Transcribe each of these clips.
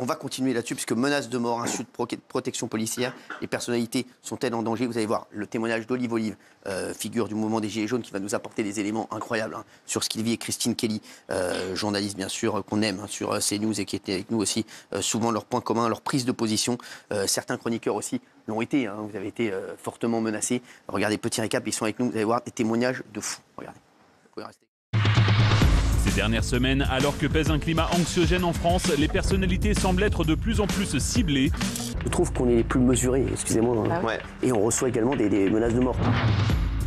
on va continuer là-dessus, puisque menaces de mort, insultes, protection policière, les personnalités sont-elles en danger? Vous allez voir le témoignage d'Olive Olive, figure du mouvement des Gilets jaunes, qui va nous apporter des éléments incroyables sur ce qu'il vit, et Christine Kelly, journaliste bien sûr, qu'on aime sur CNews et qui était avec nous aussi, souvent leurs points communs, leur prise de position. Certains chroniqueurs aussi l'ont été, vous avez été fortement menacés. Regardez, petit récap, ils sont avec nous, vous allez voir des témoignages de fous. Regardez, vous pouvez rester. Ces dernières semaines, alors que pèse un climat anxiogène en France, les personnalités semblent être de plus en plus ciblées. Je trouve qu'on est les plus mesurés, excusez-moi, et on reçoit également des menaces de mort.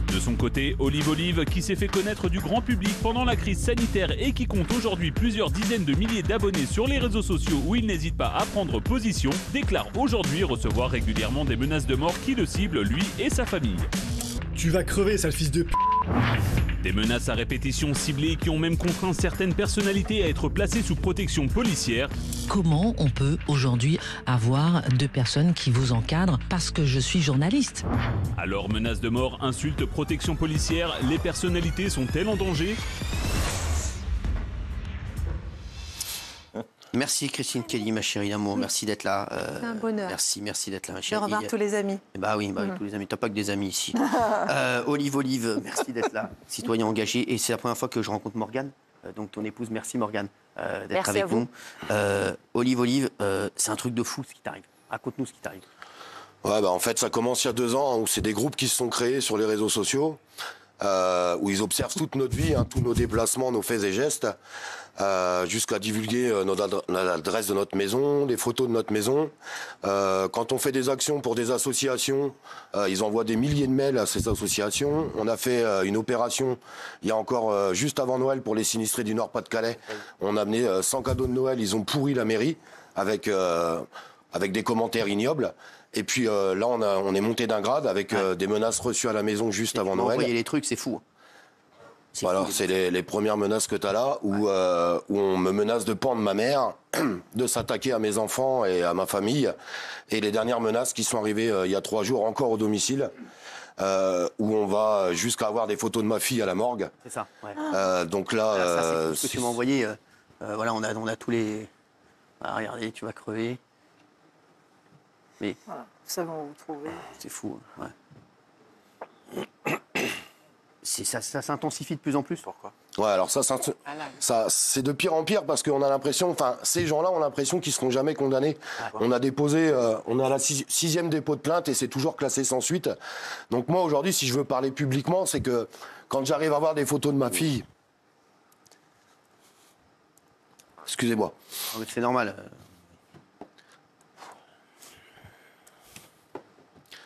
De son côté, Olive Olive, qui s'est fait connaître du grand public pendant la crise sanitaire et qui compte aujourd'hui plusieurs dizaines de milliers d'abonnés sur les réseaux sociaux où il n'hésite pas à prendre position, déclare aujourd'hui recevoir régulièrement des menaces de mort qui le ciblent, lui et sa famille. Tu vas crever, sale fils de p***. Des menaces à répétition ciblées qui ont même contraint certaines personnalités à être placées sous protection policière. Comment on peut aujourd'hui avoir 2 personnes qui vous encadrent parce que je suis journaliste? Alors, menaces de mort, insultes, protection policière, les personnalités sont-elles en danger? Merci Christine Kelly, ma chérie d'amour, merci d'être là. C'est un bonheur. Merci d'être là, ma De chérie. revoir tous les amis. Bah oui, tous les amis, t'as pas que des amis ici. Olive, merci d'être là, citoyen engagé. Et c'est la première fois que je rencontre Morgane, donc ton épouse. Merci Morgane d'être avec nous. Olive, c'est un truc de fou ce qui t'arrive. Raconte-nous ce qui t'arrive. Ouais, en fait, ça commence il y a 2 ans, où c'est des groupes qui se sont créés sur les réseaux sociaux, où ils observent toute notre vie, tous nos déplacements, nos faits et gestes, jusqu'à divulguer l'adresse de notre maison, des photos de notre maison. Quand on fait des actions pour des associations, ils envoient des milliers de mails à ces associations. On a fait une opération il y a encore juste avant Noël pour les sinistrés du Nord-Pas-de-Calais. On a amené 100 cadeaux de Noël, ils ont pourri la mairie avec des commentaires ignobles. Et puis là, on est monté d'un grade avec des menaces reçues à la maison juste avant Noël. Envoyer les trucs, c'est fou. Voilà, c'est les premières menaces que tu as là, où on me menace de pendre ma mère, de s'attaquer à mes enfants et à ma famille. Et les dernières menaces qui sont arrivées il y a 3 jours encore au domicile, où on va jusqu'à avoir des photos de ma fille à la morgue. C'est ça, donc là... ça, c'est ce que tu m'as envoyé. Voilà, on a tous les... Ah, regardez, tu vas crever. Mais... Voilà, ça va vous trouver. C'est fou, Ça s'intensifie de plus en plus. Pourquoi? Ouais, alors ça c'est de pire en pire parce qu'on a l'impression, ces gens-là ont l'impression qu'ils seront jamais condamnés. On a déposé, on a la 6e dépôt de plainte et c'est toujours classé sans suite. Donc moi aujourd'hui, si je veux parler publiquement, c'est que quand j'arrive à voir des photos de ma fille, excusez-moi. C'est normal.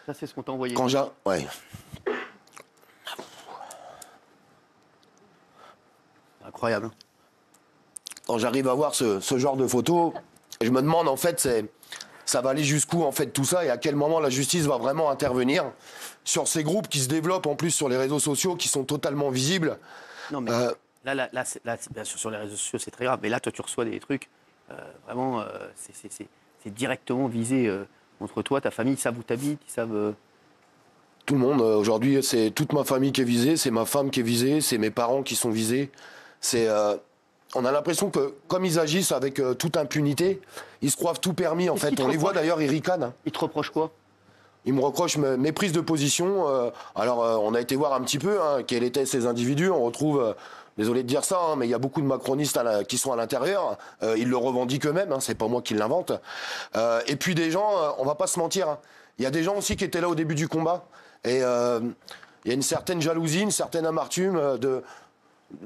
Ça c'est ce qu'on t'a envoyé. Ouais. Incroyable. Quand j'arrive à voir ce genre de photos, je me demande en fait, ça va aller jusqu'où en fait tout ça et à quel moment la justice va vraiment intervenir sur ces groupes qui se développent en plus sur les réseaux sociaux, qui sont totalement visibles. Non mais là, bien sûr, sur les réseaux sociaux c'est très grave, mais là toi tu reçois des trucs vraiment, c'est directement visé contre toi, ta famille, ils savent où t'habites, ils savent... Tout le monde, aujourd'hui c'est toute ma famille qui est visée, c'est ma femme qui est visée, c'est mes parents qui sont visés. On a l'impression que, comme ils agissent avec toute impunité, ils se croient tout permis en fait. On les voit d'ailleurs, ils ricanent. Ils te reprochent quoi? Ils me reprochent mes prises de position. On a été voir un petit peu quels étaient ces individus. On retrouve, désolé de dire ça, mais il y a beaucoup de macronistes qui sont à l'intérieur. Ils le revendiquent eux-mêmes, c'est pas moi qui l'invente. Et puis des gens, on va pas se mentir, il y a des gens aussi qui étaient là au début du combat. Et il y a une certaine jalousie, une certaine amertume de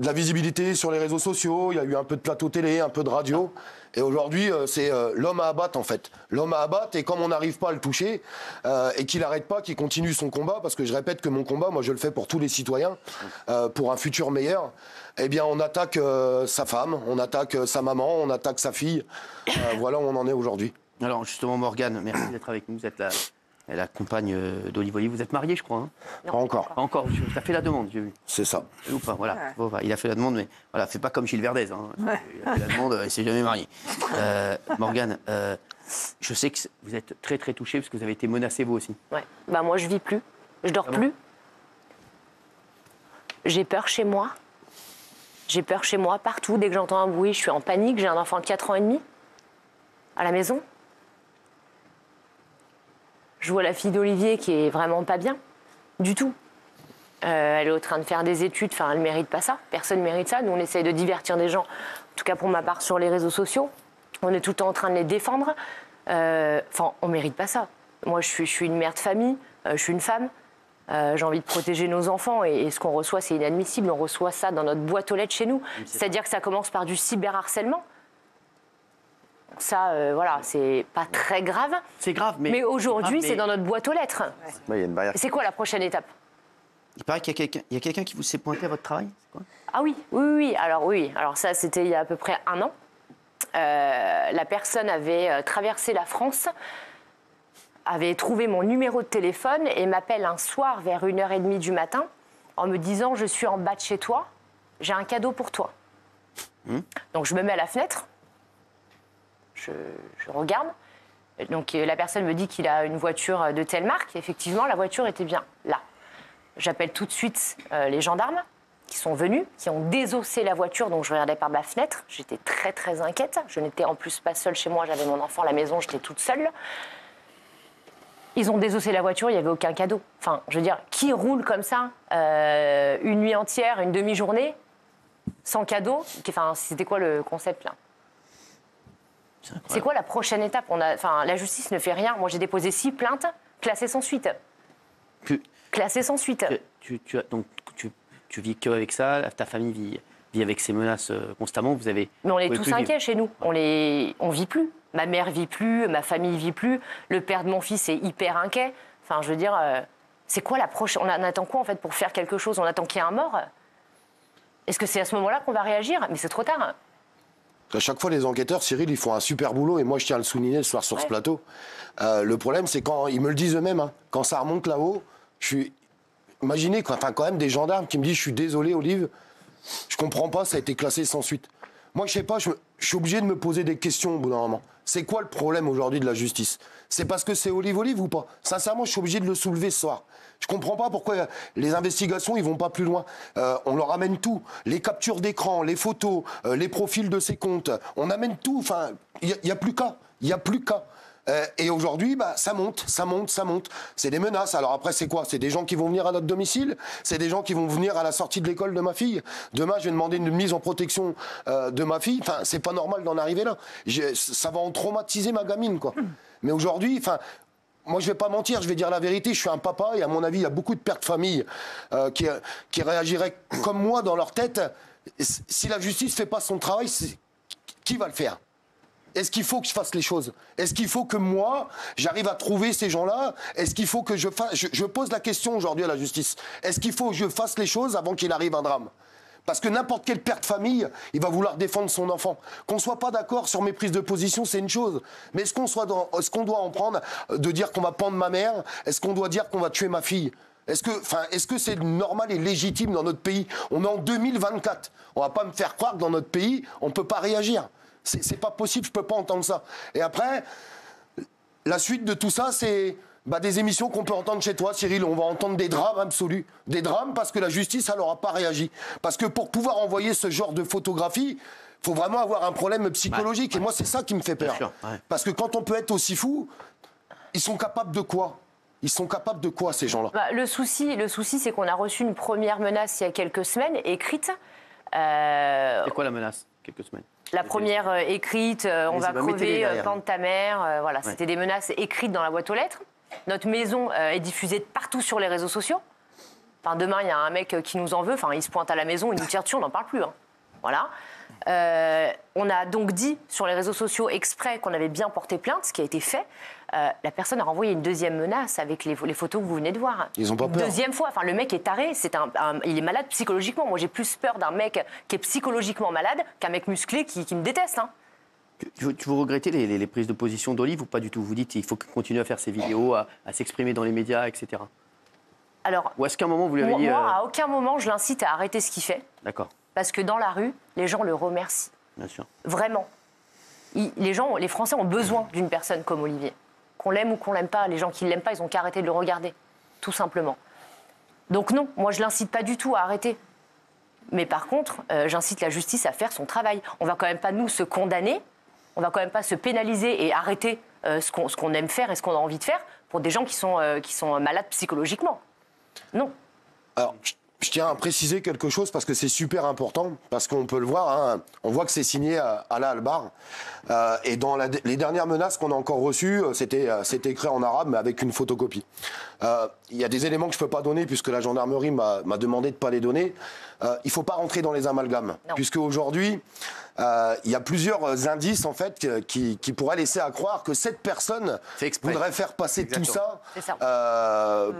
la visibilité sur les réseaux sociaux, il y a eu un peu de plateau télé, un peu de radio. Et aujourd'hui, c'est l'homme à abattre, en fait. L'homme à abattre, et comme on n'arrive pas à le toucher, et qu'il n'arrête pas, qu'il continue son combat, parce que je répète que mon combat, moi, je le fais pour tous les citoyens, pour un futur meilleur, eh bien, on attaque sa femme, on attaque sa maman, on attaque sa fille. Voilà où on en est aujourd'hui. Alors, justement, Morgane, merci d'être avec nous. Vous êtes la compagne d'Olive Olive. Vous êtes mariés, je crois. Pas encore. Pas encore. Tu as fait la demande, j'ai vu. C'est ça. Ou pas, voilà. Bon, il a fait la demande, mais voilà, fais pas comme Gilles Verdez. Il a fait la demande, il s'est jamais marié. Morgane, je sais que vous êtes très très touchée parce que vous avez été menacée vous aussi. Ouais. Moi, je vis plus. Je dors plus. J'ai peur chez moi. J'ai peur chez moi partout. Dès que j'entends un bruit, je suis en panique. J'ai un enfant de 4 ans et demi. à la maison. Je vois la fille d'Olivier qui est vraiment pas bien, du tout. Elle est en train de faire des études, enfin, elle ne mérite pas ça. Personne ne mérite ça. Nous, on essaye de divertir des gens, en tout cas pour ma part, sur les réseaux sociaux. On est tout le temps en train de les défendre. Enfin, on ne mérite pas ça. Moi, je suis une mère de famille, je suis une femme. J'ai envie de protéger nos enfants et ce qu'on reçoit, c'est inadmissible. On reçoit ça dans notre boîte aux lettres chez nous. C'est-à-dire que ça commence par du cyberharcèlement. Ça, voilà, c'est pas très grave. C'est grave, mais aujourd'hui, c'est dans notre boîte aux lettres. Ouais, il y a une barrière. C'est quoi la prochaine étape? Il paraît qu'il y a quelqu'un qui vous s'est pointé à votre travail, c'est quoi? Ah oui. Alors ça, c'était il y a à peu près 1 an. La personne avait traversé la France, avait trouvé mon numéro de téléphone et m'appelle un soir vers 1h30 du matin en me disant « Je suis en bas de chez toi, j'ai un cadeau pour toi ». Donc je me mets à la fenêtre, je regarde. Donc la personne me dit qu'il a une voiture de telle marque. Effectivement, la voiture était bien là. J'appelle tout de suite les gendarmes qui sont venus, qui ont désossé la voiture, donc je regardais par ma fenêtre. J'étais très, très inquiète. Je n'étais en plus pas seule chez moi, j'avais mon enfant à la maison, j'étais toute seule. Ils ont désossé la voiture, il n'y avait aucun cadeau. Enfin, je veux dire, qui roule comme ça une nuit entière, une demi-journée, sans cadeau? Enfin, c'était quoi le concept, là? C'est quoi la prochaine étape? La justice ne fait rien. Moi, j'ai déposé 6 plaintes, classées sans suite. Classées sans suite. Tu vis qu'avec ça, ta famille vit avec ces menaces constamment. Mais on est tous inquiets chez nous. On vit plus. Ma mère vit plus, ma famille vit plus. Le père de mon fils est hyper inquiet. Enfin, je veux dire, c'est quoi la prochaine? On attend quoi en fait pour faire quelque chose? On attend qu'il y ait un mort? Est-ce que c'est à ce moment-là qu'on va réagir? Mais c'est trop tard. À chaque fois, les enquêteurs, Cyril, ils font un super boulot et moi, je tiens à le souligner ce soir sur ce plateau. Le problème, c'est quand ils me le disent eux-mêmes, hein, quand ça remonte là-haut, imaginez, quand même des gendarmes qui me disent « Je suis désolé, Olive, je comprends pas, ça a été classé sans suite ». Moi, je sais pas, je suis obligé de me poser des questions au bout d'un moment. C'est quoi le problème aujourd'hui de la justice? C'est parce que c'est Olive ou pas? Sincèrement, je suis obligé de le soulever ce soir. Je comprends pas pourquoi les investigations, ils vont pas plus loin. On leur amène tout. Les captures d'écran, les photos, les profils de ces comptes. On amène tout. Enfin, il n'y a plus qu'à. Il n'y a plus qu'à. Et aujourd'hui, ça monte. C'est des menaces. Alors après, c'est quoi? C'est des gens qui vont venir à notre domicile. C'est des gens qui vont venir à la sortie de l'école de ma fille. Demain, je vais demander une mise en protection de ma fille. Enfin, c'est pas normal d'en arriver là. Ça va en traumatiser ma gamine, quoi. Mais aujourd'hui, moi, je vais pas mentir, je vais dire la vérité. Je suis un papa et à mon avis, il y a beaucoup de pères de famille qui réagiraient comme moi dans leur tête. Si la justice fait pas son travail, qui va le faire? Est-ce qu'il faut que je fasse les choses? Est-ce qu'il faut que moi, j'arrive à trouver ces gens-là? Est-ce qu'il faut que je fasse... Je pose la question aujourd'hui à la justice. Est-ce qu'il faut que je fasse les choses avant qu'il arrive un drame? Parce que n'importe quel père de famille, il va vouloir défendre son enfant. Qu'on ne soit pas d'accord sur mes prises de position, c'est une chose. Mais est-ce qu'on doit en prendre de dire qu'on va pendre ma mère? Est-ce qu'on doit dire qu'on va tuer ma fille? Est-ce que c'est normal et légitime dans notre pays? On est en 2024. On ne va pas me faire croire que dans notre pays, on ne peut pas réagir. C'est pas possible, je peux pas entendre ça. Et après, la suite de tout ça, c'est des émissions qu'on peut entendre chez toi, Cyril. On va entendre des drames absolus. Des drames parce que la justice, elle n'aura pas réagi. Parce que pour pouvoir envoyer ce genre de photographie, il faut vraiment avoir un problème psychologique. Et moi, c'est ça qui me fait peur. Parce que quand on peut être aussi fou, ils sont capables de quoi? Ils sont capables de quoi, ces gens-là? Le souci, c'est qu'on a reçu une première menace il y a quelques semaines, écrite. C'est quoi la menace? Quelques semaines. La première écrite, on va crever, pendre ta mère. Voilà, c'était des menaces écrites dans la boîte aux lettres. Notre maison est diffusée partout sur les réseaux sociaux. Enfin, demain, il y a un mec qui nous en veut. Enfin, il se pointe à la maison, il nous tire dessus, on n'en parle plus. Hein. Voilà. On a donc dit sur les réseaux sociaux exprès qu'on avait bien porté plainte, ce qui a été fait. La personne a renvoyé une deuxième menace avec les photos que vous venez de voir. Ils ont pas peur. Deuxième fois. Enfin, le mec est taré. Il est malade psychologiquement. Moi, j'ai plus peur d'un mec qui est psychologiquement malade qu'un mec musclé qui me déteste. Hein. Vous regrettez les prises de position d'Olive ou pas du tout? Vous dites qu'il faut continuer à faire ses vidéos, à s'exprimer dans les médias, etc. Alors, ou est-ce qu'à un moment, vous lui avez dit... Moi, à aucun moment, je l'incite à arrêter ce qu'il fait. D'accord. Parce que dans la rue, les gens le remercient. Bien sûr. Vraiment. Les Français ont besoin d'une personne comme Olivier. Qu'on l'aime ou qu'on l'aime pas, les gens qui ne l'aiment pas, ils ont qu'à arrêter de le regarder. Tout simplement. Donc non, moi je ne l'incite pas du tout à arrêter. Mais par contre, j'incite la justice à faire son travail. On ne va quand même pas, nous, se condamner On va quand même pas se pénaliser et arrêter ce qu'on aime faire et ce qu'on a envie de faire pour des gens qui sont malades psychologiquement. Non. Alors, je tiens à préciser quelque chose parce que c'est super important, parce qu'on peut le voir, hein, on voit que c'est signé Alaa Albar. Et dans les dernières menaces qu'on a encore reçues, c'était écrit en arabe, mais avec une photocopie. Il y a des éléments que je ne peux pas donner, puisque la gendarmerie m'a demandé de ne pas les donner. Il ne faut pas rentrer dans les amalgames, puisque aujourd'hui, il y a plusieurs indices en fait qui pourraient laisser à croire que cette personne voudrait faire passer tout ça,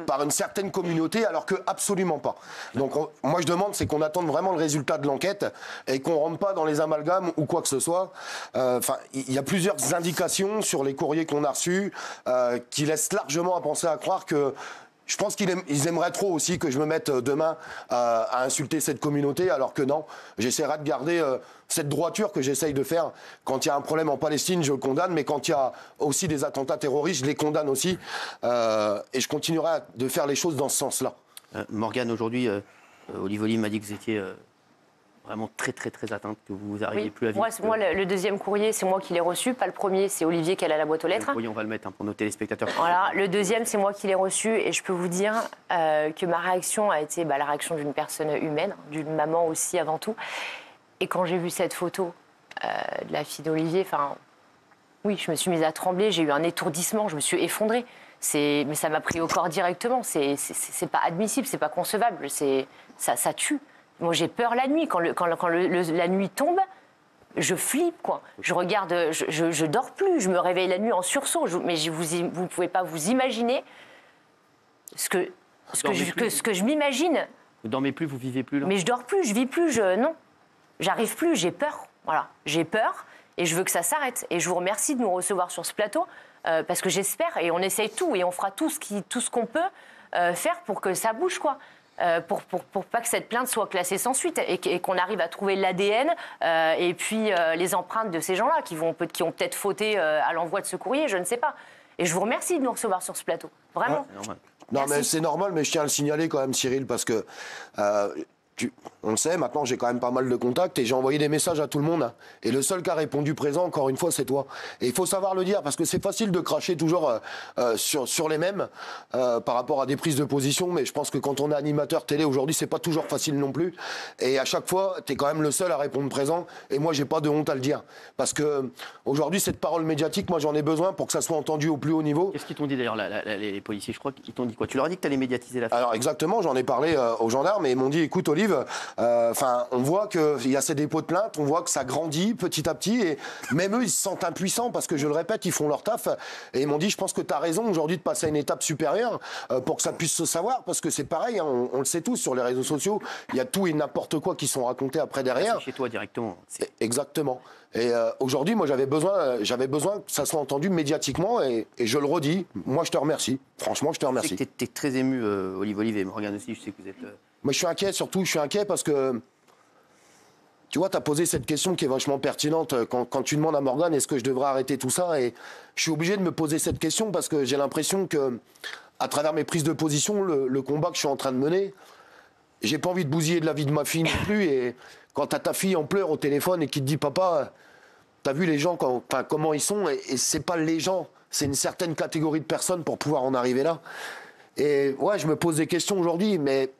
par une certaine communauté, alors que absolument pas. Donc moi je demande, c'est qu'on attende vraiment le résultat de l'enquête et qu'on rentre pas dans les amalgames ou quoi que ce soit. Enfin, il y a plusieurs indications sur les courriers qu'on a reçus qui laissent largement à penser à croire que. Je pense qu'ils aimeraient trop aussi que je me mette demain à insulter cette communauté, alors que non, j'essaierai de garder cette droiture que j'essaye de faire. Quand il y a un problème en Palestine, je le condamne, mais quand il y a aussi des attentats terroristes, je les condamne aussi. Et je continuerai de faire les choses dans ce sens-là. Morgane, aujourd'hui, Olive Olive m'a dit que vous étiez vraiment très atteinte, que vous n'arriviez plus à vivre. Moi, le deuxième courrier, c'est moi qui l'ai reçu. Pas le premier, c'est Olivier qui a la boîte aux lettres. Oui, on va le mettre pour nos téléspectateurs. Voilà, le deuxième, c'est moi qui l'ai reçu. Et je peux vous dire que ma réaction a été la réaction d'une personne humaine, d'une maman aussi avant tout. Et quand j'ai vu cette photo de la fille d'Olivier, oui, je me suis mise à trembler, j'ai eu un étourdissement, je me suis effondrée. Mais ça m'a pris au corps directement. C'est pas admissible, c'est pas concevable. Ça tue. Moi, j'ai peur la nuit. Quand la nuit tombe, je flippe, quoi. Je regarde, je dors plus. Je me réveille la nuit en sursaut. Mais vous pouvez pas vous imaginer ce que je m'imagine. Vous dormez plus, vous vivez plus là. Mais je dors plus, je vis plus, non. J'arrive plus, j'ai peur. Voilà, j'ai peur et je veux que ça s'arrête. Et je vous remercie de nous recevoir sur ce plateau parce que j'espère et on essaye tout et on fera tout ce qu'on peut faire pour que ça bouge, quoi. Pour pas que cette plainte soit classée sans suite et qu'on arrive à trouver l'ADN et puis les empreintes de ces gens-là qui ont peut-être fauté à l'envoi de ce courrier, je ne sais pas. Et je vous remercie de nous recevoir sur ce plateau, vraiment. Ouais, non, mais c'est normal, mais je tiens à le signaler quand même, Cyril, parce que on le sait, maintenant j'ai quand même pas mal de contacts et j'ai envoyé des messages à tout le monde. Et le seul qui a répondu présent, encore une fois, c'est toi. Et il faut savoir le dire, parce que c'est facile de cracher toujours sur les mêmes par rapport à des prises de position, mais je pense que quand on est animateur télé aujourd'hui, c'est pas toujours facile non plus. Et à chaque fois, tu es quand même le seul à répondre présent. Et moi, j'ai pas de honte à le dire. Parce que aujourd'hui, cette parole médiatique, moi j'en ai besoin pour que ça soit entendu au plus haut niveau. Qu'est-ce qu'ils t'ont dit d'ailleurs, les policiers? Je crois qu'ils t'ont dit quoi? Tu leur as dit que tu allais médiatiser l'affaire? Alors exactement, j'en ai parlé aux gendarmes et ils m'ont dit, écoute Olive, on voit qu'il y a ces dépôts de plainte, on voit que ça grandit petit à petit et même eux ils se sentent impuissants parce que je le répète, ils font leur taf et ils m'ont dit je pense que tu as raison aujourd'hui de passer à une étape supérieure pour que ça puisse se savoir parce que c'est pareil, hein, on le sait tous sur les réseaux sociaux, il y a tout et n'importe quoi qui sont racontés après derrière. C'est chez toi directement. Exactement. Et aujourd'hui, moi j'avais besoin que ça soit entendu médiatiquement et je le redis, moi je te remercie, franchement je te remercie. Je sais que tu es très ému, Olive et Morgane aussi, je sais que vous êtes... Moi, je suis inquiet, surtout, je suis inquiet parce que, tu vois, tu as posé cette question qui est vachement pertinente quand tu demandes à Morgane est-ce que je devrais arrêter tout ça et je suis obligé de me poser cette question parce que j'ai l'impression que, à travers mes prises de position, le combat que je suis en train de mener, j'ai pas envie de bousiller de la vie de ma fille non plus et quand tu as ta fille en pleurs au téléphone et qui te dit papa, t'as vu les gens, comment ils sont et c'est pas les gens, c'est une certaine catégorie de personnes pour pouvoir en arriver là. Et ouais, je me pose des questions aujourd'hui, mais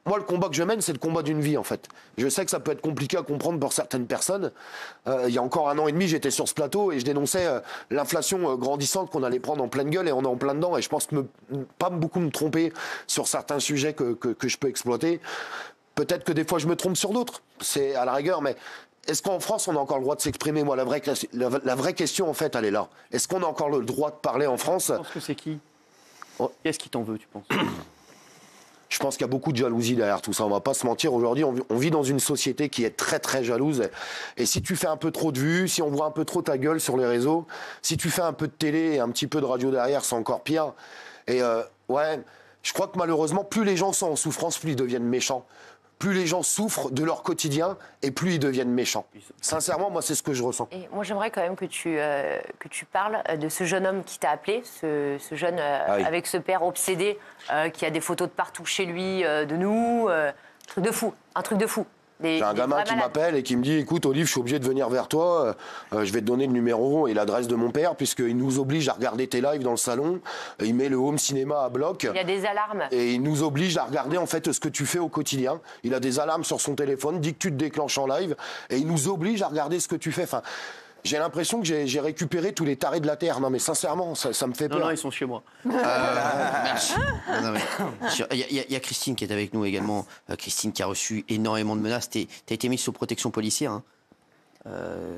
moi, le combat que je mène, c'est le combat d'une vie, en fait. Je sais que ça peut être compliqué à comprendre pour certaines personnes. Il y a encore 1 an et demi, j'étais sur ce plateau et je dénonçais l'inflation grandissante qu'on allait prendre en pleine gueule et on est en plein dedans. Et je pense pas beaucoup me tromper sur certains sujets que je peux exploiter. Peut-être que des fois, je me trompe sur d'autres. C'est à la rigueur, mais... Est-ce qu'en France, on a encore le droit de s'exprimer? Moi, la vraie question, en fait, elle est là. Est-ce qu'on a encore le droit de parler en France? Tu penses que c'est qui? Qu'est-ce qui t'en veut, tu penses? Je pense qu'il y a beaucoup de jalousie derrière tout ça. On va pas se mentir. Aujourd'hui, on vit dans une société qui est très jalouse. Et si tu fais un peu trop de vues, si on voit un peu trop ta gueule sur les réseaux, si tu fais un peu de télé et un petit peu de radio derrière, c'est encore pire. Et ouais, je crois que malheureusement, plus les gens sont en souffrance, plus ils deviennent méchants. Plus les gens souffrent de leur quotidien et plus ils deviennent méchants. Sincèrement, moi, c'est ce que je ressens. Et moi, j'aimerais quand même que tu parles de ce jeune homme qui t'a appelé, ce jeune avec ce père obsédé qui a des photos de partout chez lui, de nous. Un truc de fou. J'ai un gamin qui m'appelle et qui me dit, écoute Olive, je suis obligé de venir vers toi, je vais te donner le numéro et l'adresse de mon père, puisqu'il nous oblige à regarder tes lives dans le salon, il met le home cinéma à bloc. Il y a des alarmes. Et il nous oblige à regarder en fait ce que tu fais au quotidien. Il a des alarmes sur son téléphone, dit que tu te déclenches en live, et il nous oblige à regarder ce que tu fais. Enfin, j'ai l'impression que j'ai récupéré tous les tarés de la Terre. Non mais sincèrement, ça me fait peur. Non, ils sont chez moi. Il y a Christine qui est avec nous également. Christine qui a reçu énormément de menaces. Tu as été mise sous protection policière, hein,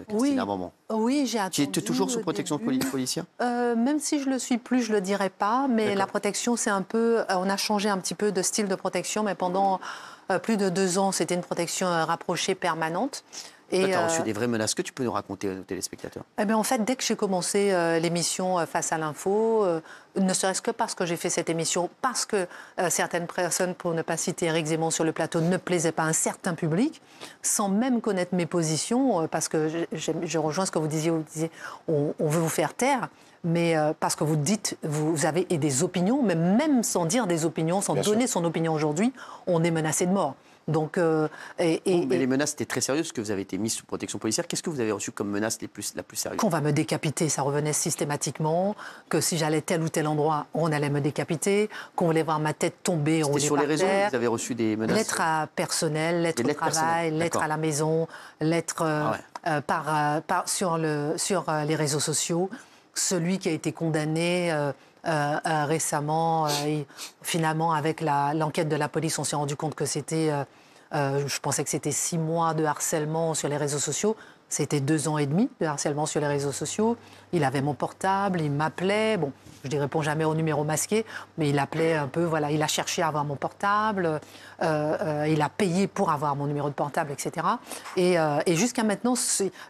Christine, à un moment. Oui, j'ai attendu. Tu es toujours sous protection policière? Même si je le suis plus, je le dirais pas. Mais la protection, c'est un peu... on a changé un petit peu de style de protection, mais pendant plus de 2 ans, c'était une protection rapprochée permanente. Tu as reçu des vraies menaces. Que tu peux nous raconter aux téléspectateurs? En fait, dès que j'ai commencé l'émission Face à l'info, ne serait-ce que parce que j'ai fait cette émission, parce que certaines personnes, pour ne pas citer Éric Zemmour sur le plateau, ne plaisaient pas à un certain public, sans même connaître mes positions, parce que je rejoins ce que vous disiez on veut vous faire taire. Mais parce que vous dites, vous avez des opinions, mais même sans dire des opinions, sans donner son opinion aujourd'hui, on est menacé de mort. Donc, mais les menaces étaient très sérieuses, que vous avez été mise sous protection policière. Qu'est-ce que vous avez reçu comme menace la plus sérieuse? Qu'on va me décapiter, ça revenait systématiquement. Que si j'allais tel ou tel endroit, on allait me décapiter. Qu'on voulait voir ma tête tomber, rouler par terre. C'était sur les réseaux que vous avez reçu des menaces? Lettres personnelles, lettres au travail, lettres à la maison, lettres sur les réseaux sociaux. Celui qui a été condamné... récemment, finalement, avec l'enquête de la police, on s'est rendu compte que c'était, je pensais que c'était 6 mois de harcèlement sur les réseaux sociaux. C'était 2 ans et demi de harcèlement sur les réseaux sociaux. Il avait mon portable, il m'appelait. Bon, je ne réponds jamais au numéro masqué, mais il appelait un peu, voilà, il a cherché à avoir mon portable, il a payé pour avoir mon numéro de portable, etc. Et jusqu'à maintenant,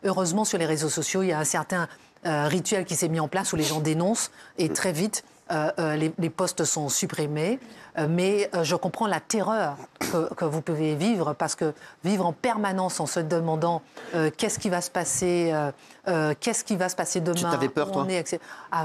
heureusement, sur les réseaux sociaux, il y a un certain rituel qui s'est mis en place où les gens dénoncent et très vite les posts sont supprimés. Mais je comprends la terreur que vous pouvez vivre, parce que vivre en permanence en se demandant qu'est-ce qui va se passer, demain. Tu t'avais peur, toi?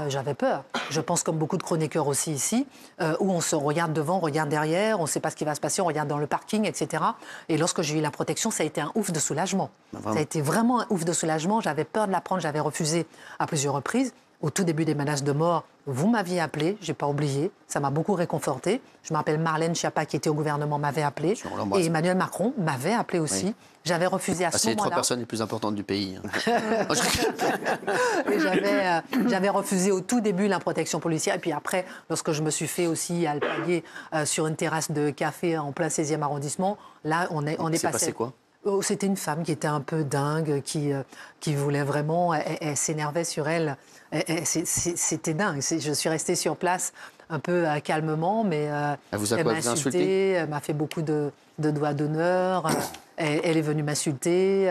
J'avais peur. Je pense comme beaucoup de chroniqueurs aussi ici, où on se regarde devant, on regarde derrière, on ne sait pas ce qui va se passer, on regarde dans le parking, etc. Et lorsque j'ai eu la protection, ça a été un ouf de soulagement. Ça a été vraiment un ouf de soulagement. J'avais peur de la prendre, j'avais refusé à plusieurs reprises. Au tout début des menaces de mort, vous m'aviez appelé, je n'ai pas oublié, ça m'a beaucoup réconforté. Je me rappelle Marlène Schiappa, qui était au gouvernement, m'avait appelé. Et Emmanuel Macron m'avait appelé aussi. Oui. J'avais refusé à ce moment-là. C'est les 3 personnes les plus importantes du pays. J'avais refusé au tout début la protection policière. Et puis après, lorsque je me suis fait aussi alpaguer sur une terrasse de café en plein 16e arrondissement, là, on est passé... C'est passé quoi? C'était une femme qui était un peu dingue, qui voulait vraiment... Elle s'énervait sur elle. C'était dingue. Je suis restée sur place un peu calmement, mais elle vous a quoi, m'a insulté, elle m'a fait beaucoup de doigts d'honneur. Elle est venue m'insulter.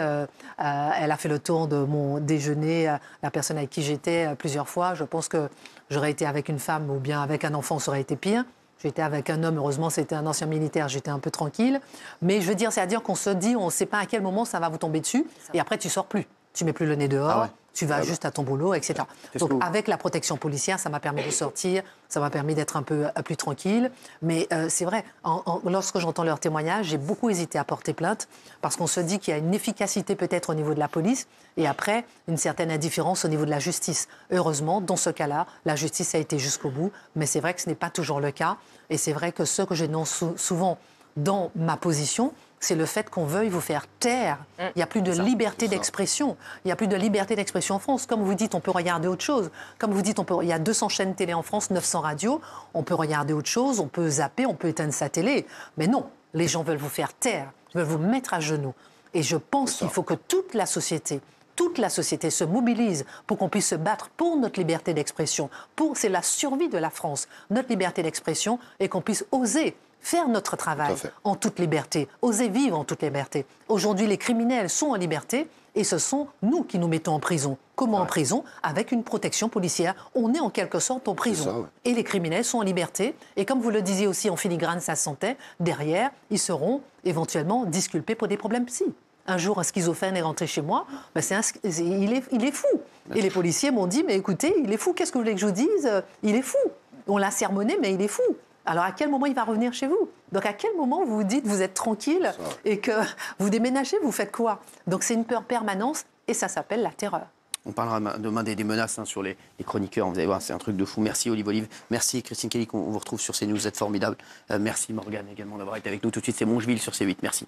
Elle a fait le tour de mon déjeuner, la personne avec qui j'étais, plusieurs fois. Je pense que j'aurais été avec une femme ou bien avec un enfant, ça aurait été pire. J'étais avec un homme, heureusement, c'était un ancien militaire, j'étais un peu tranquille. Mais je veux dire, c'est-à-dire qu'on se dit, on ne sait pas à quel moment ça va vous tomber dessus, et après, tu ne sors plus. Tu ne mets plus le nez dehors, tu vas juste à ton boulot, etc. Donc, avec la protection policière, ça m'a permis de sortir, ça m'a permis d'être un peu plus tranquille. Mais c'est vrai, lorsque j'entends leurs témoignages, j'ai beaucoup hésité à porter plainte, parce qu'on se dit qu'il y a une efficacité peut-être au niveau de la police, et après, une certaine indifférence au niveau de la justice. Heureusement, dans ce cas-là, la justice a été jusqu'au bout, mais c'est vrai que ce n'est pas toujours le cas. Et c'est vrai que ce que j'énonce souvent dans ma position, c'est le fait qu'on veuille vous faire taire. Il n'y a plus de liberté d'expression. Il n'y a plus de liberté d'expression en France. Comme vous dites, on peut regarder autre chose. Comme vous dites, il y a 200 chaînes télé en France, 900 radios. On peut regarder autre chose, on peut zapper, on peut éteindre sa télé. Mais non, les gens veulent vous faire taire, veulent vous mettre à genoux. Et je pense qu'il faut que toute la société se mobilise pour qu'on puisse se battre pour notre liberté d'expression. C'est la survie de la France, notre liberté d'expression, et qu'on puisse oser faire notre travail en toute liberté, oser vivre en toute liberté. Aujourd'hui, les criminels sont en liberté et ce sont nous qui nous mettons en prison. Comment en prison? Avec une protection policière. On est en quelque sorte en prison. Et les criminels sont en liberté. Et comme vous le disiez aussi en filigrane, ça se sentait, derrière, ils seront éventuellement disculpés pour des problèmes psy. Un jour, un schizophrène est rentré chez moi, il est fou. Et les policiers m'ont dit, mais écoutez, il est fou, qu'est-ce que vous voulez que je vous dise? Il est fou. On l'a sermonné, mais il est fou. Alors, à quel moment il va revenir chez vous? Donc à quel moment vous vous dites vous êtes tranquille et que vous déménagez, vous faites quoi? Donc c'est une peur permanente et ça s'appelle la terreur. On parlera demain des menaces sur les chroniqueurs. Vous allez voir, c'est un truc de fou. Merci Olive Olive. Merci Christine Kelly, qu'on vous retrouve sur CNews. Vous êtes formidable. Merci Morgane également d'avoir été avec nous. Tout de suite, c'est Mongeville sur C8. Merci.